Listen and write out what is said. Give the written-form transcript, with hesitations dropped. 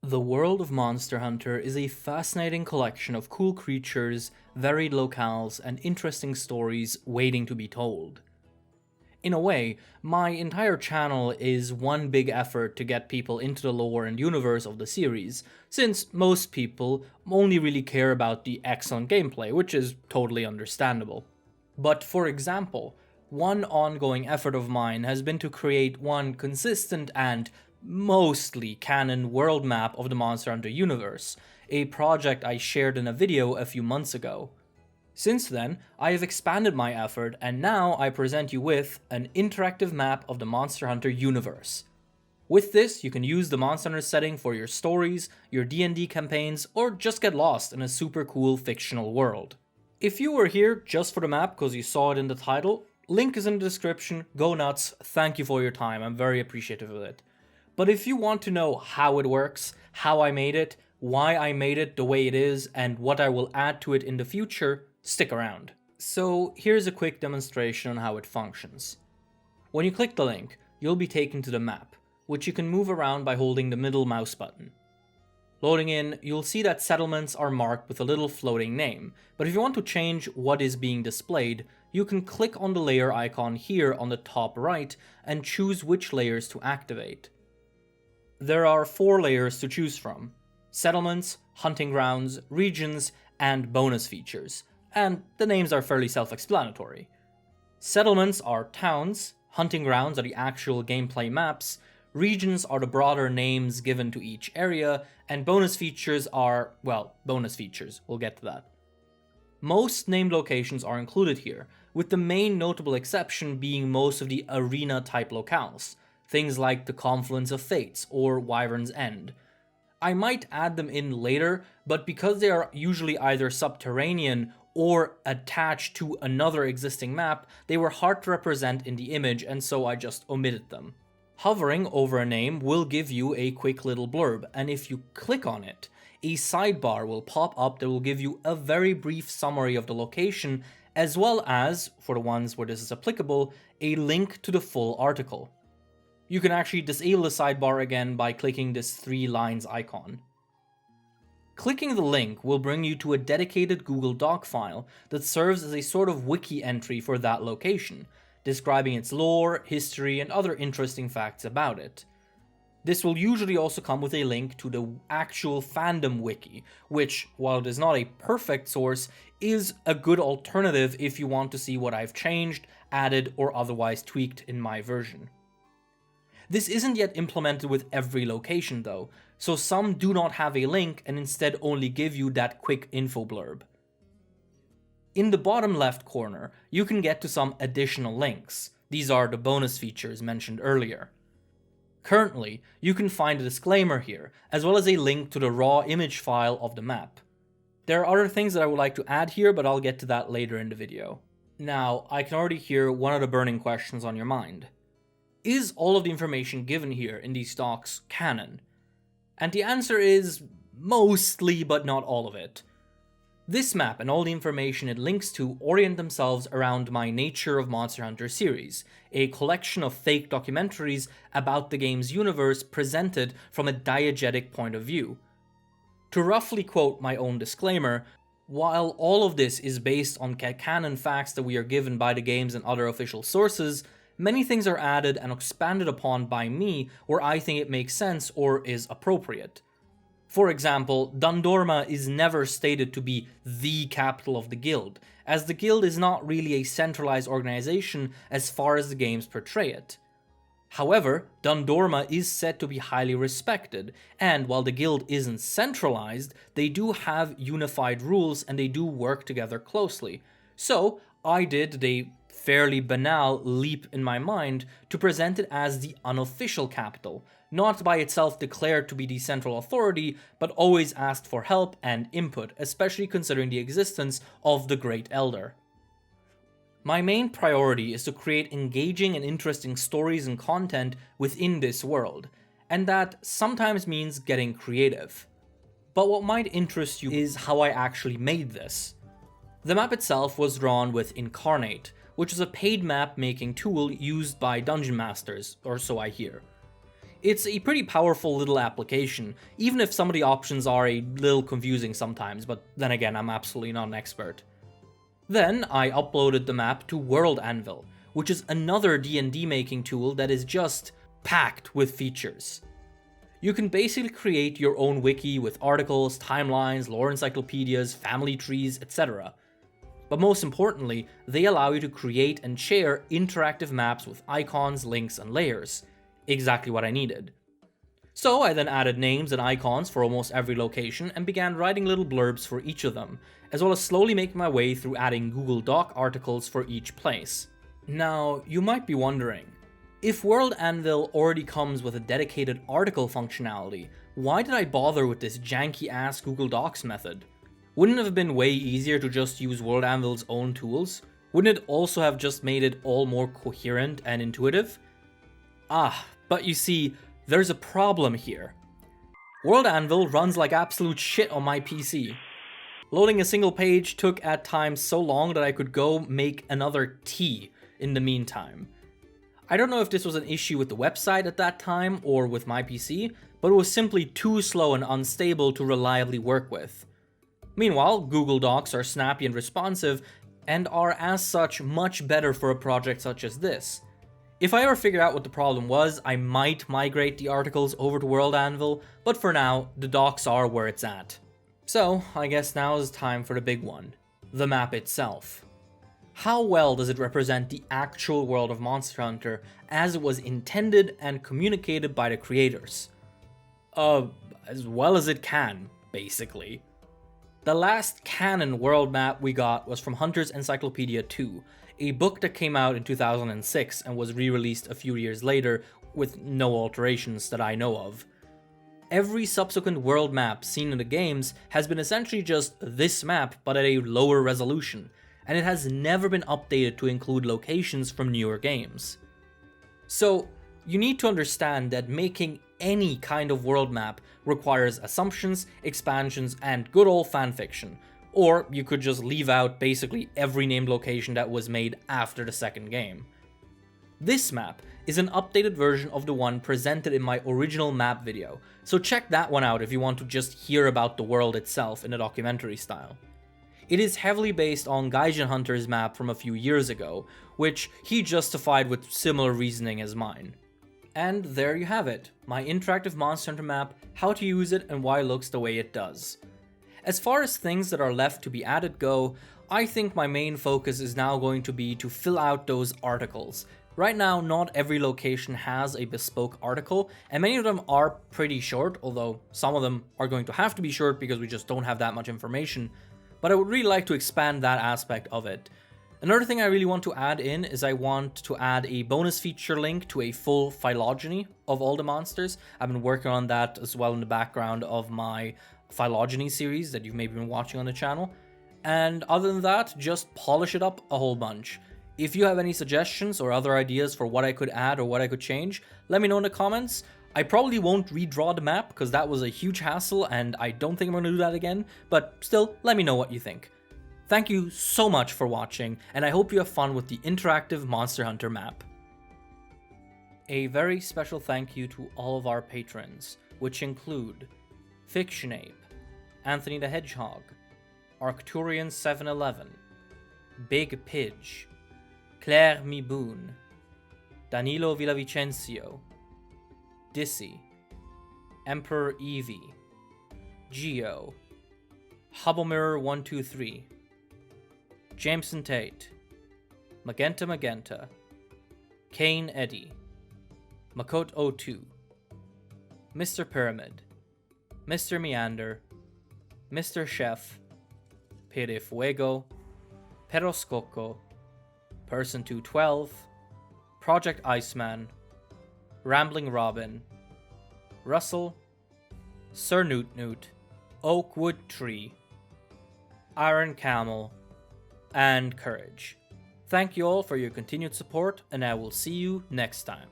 The world of Monster Hunter is a fascinating collection of cool creatures, varied locales, and interesting stories waiting to be told. In a way, my entire channel is one big effort to get people into the lore and universe of the series, since most people only really care about the excellent gameplay, which is totally understandable. But for example, one ongoing effort of mine has been to create one consistent and mostly canon world map of the Monster Hunter universe, a project I shared in a video a few months ago. Since then, I have expanded my effort and now I present you with an interactive map of the Monster Hunter universe. With this, you can use the Monster Hunter setting for your stories, your D&D campaigns, or just get lost in a super cool fictional world. If you were here just for the map because you saw it in the title, link is in the description, go nuts, thank you for your time, I'm very appreciative of it. But if you want to know how it works, how I made it, why I made it the way it is, and what I will add to it in the future, stick around. So here's a quick demonstration on how it functions. When you click the link, you'll be taken to the map, which you can move around by holding the middle mouse button. Loading in, you'll see that settlements are marked with a little floating name, but if you want to change what is being displayed, you can click on the layer icon here on the top right and choose which layers to activate. There are 4 layers to choose from: settlements, hunting grounds, regions, and bonus features, and the names are fairly self-explanatory. Settlements are towns, hunting grounds are the actual gameplay maps, regions are the broader names given to each area, and bonus features are, well, bonus features, we'll get to that. Most named locations are included here, with the main notable exception being most of the arena-type locales, things like the Confluence of Fates or Wyvern's End. I might add them in later, but because they are usually either subterranean or attached to another existing map, they were hard to represent in the image and so I just omitted them. Hovering over a name will give you a quick little blurb, and if you click on it, a sidebar will pop up that will give you a very brief summary of the location, as well as, for the ones where this is applicable, a link to the full article. You can actually disable the sidebar again by clicking this 3 lines icon. Clicking the link will bring you to a dedicated Google Doc file that serves as a sort of wiki entry for that location, describing its lore, history, and other interesting facts about it. This will usually also come with a link to the actual fandom wiki, which, while it is not a perfect source, is a good alternative if you want to see what I've changed, added, or otherwise tweaked in my version. This isn't yet implemented with every location though, so some do not have a link and instead only give you that quick info blurb. In the bottom left corner, you can get to some additional links. These are the bonus features mentioned earlier. Currently, you can find a disclaimer here, as well as a link to the raw image file of the map. There are other things that I would like to add here, but I'll get to that later in the video. Now, I can already hear one of the burning questions on your mind. Is all of the information given here in these docs canon? And the answer is mostly, but not all of it. This map and all the information it links to orient themselves around my Nature of Monster Hunter series, a collection of fake documentaries about the game's universe presented from a diegetic point of view. To roughly quote my own disclaimer, while all of this is based on canon facts that we are given by the games and other official sources, many things are added and expanded upon by me where I think it makes sense or is appropriate. For example, Dundorma is never stated to be the capital of the guild, as the guild is not really a centralized organization as far as the games portray it. However, Dundorma is said to be highly respected, and while the guild isn't centralized, they do have unified rules and they do work together closely. So, I did the fairly banal leap in my mind to present it as the unofficial capital, not by itself declared to be the central authority, but always asked for help and input, especially considering the existence of the Great Elder. My main priority is to create engaging and interesting stories and content within this world, and that sometimes means getting creative. But what might interest you is how I actually made this. The map itself was drawn with Incarnate, which is a paid map making tool used by dungeon masters, or so I hear. It's a pretty powerful little application, even if some of the options are a little confusing sometimes, but then again, I'm absolutely not an expert. Then I uploaded the map to World Anvil, which is another D&D making tool that is just packed with features. You can basically create your own wiki with articles, timelines, lore encyclopedias, family trees, etc. But most importantly, they allow you to create and share interactive maps with icons, links, and layers. Exactly what I needed. So I then added names and icons for almost every location and began writing little blurbs for each of them, as well as slowly making my way through adding Google Doc articles for each place. Now, you might be wondering, if World Anvil already comes with a dedicated article functionality, why did I bother with this janky-ass Google Docs method? Wouldn't it have been way easier to just use World Anvil's own tools? Wouldn't it also have just made it all more coherent and intuitive? But you see, there's a problem here. World Anvil runs like absolute shit on my PC. Loading a single page took at times so long that I could go make another tea in the meantime. I don't know if this was an issue with the website at that time or with my PC, but it was simply too slow and unstable to reliably work with. Meanwhile, Google Docs are snappy and responsive, and are as such much better for a project such as this. If I ever figured out what the problem was, I might migrate the articles over to World Anvil, but for now, the docs are where it's at. So, I guess now is time for the big one, the map itself. How well does it represent the actual world of Monster Hunter as it was intended and communicated by the creators? As well as it can, basically. The last canon world map we got was from Hunter's Encyclopedia 2, a book that came out in 2006 and was re-released a few years later with no alterations that I know of. Every subsequent world map seen in the games has been essentially just this map but at a lower resolution, and it has never been updated to include locations from newer games. So, you need to understand that making any kind of world map requires assumptions, expansions, and good old fanfiction, or you could just leave out basically every named location that was made after the second game. This map is an updated version of the one presented in my original map video, so check that one out if you want to just hear about the world itself in a documentary style. It is heavily based on Gaijin Hunter's map from a few years ago, which he justified with similar reasoning as mine. And there you have it, my interactive Monster Hunter map, how to use it and why it looks the way it does. As far as things that are left to be added go, I think my main focus is now going to be to fill out those articles. Right now, not every location has a bespoke article, and many of them are pretty short, although some of them are going to have to be short because we just don't have that much information. But I would really like to expand that aspect of it. Another thing I really want to add in is I want to add a bonus feature link to a full phylogeny of all the monsters. I've been working on that as well in the background of my phylogeny series that you've maybe been watching on the channel. And other than that, just polish it up a whole bunch. If you have any suggestions or other ideas for what I could add or what I could change, let me know in the comments. I probably won't redraw the map because that was a huge hassle and I don't think I'm going to do that again, but still, let me know what you think. Thank you so much for watching, and I hope you have fun with the interactive Monster Hunter map. A very special thank you to all of our patrons, which include Fictionape, Anthony the Hedgehog, Arcturian711, Big Pidge, Claire Miboon, Danilo Villavicencio, Dissy, Emperor Eevee, Geo, Hubblemirror123, Jameson Tate, Magenta, Kane Eddy, Makot02, Mr. Pyramid, Mr. Meander, Mr. Chef, Pere Fuego, Peroscoco, Person 212, Project Iceman, Rambling Robin, Russell, Sir Newt, Oakwood Tree, Iron Camel, and Courage. Thank you all for your continued support, and I will see you next time.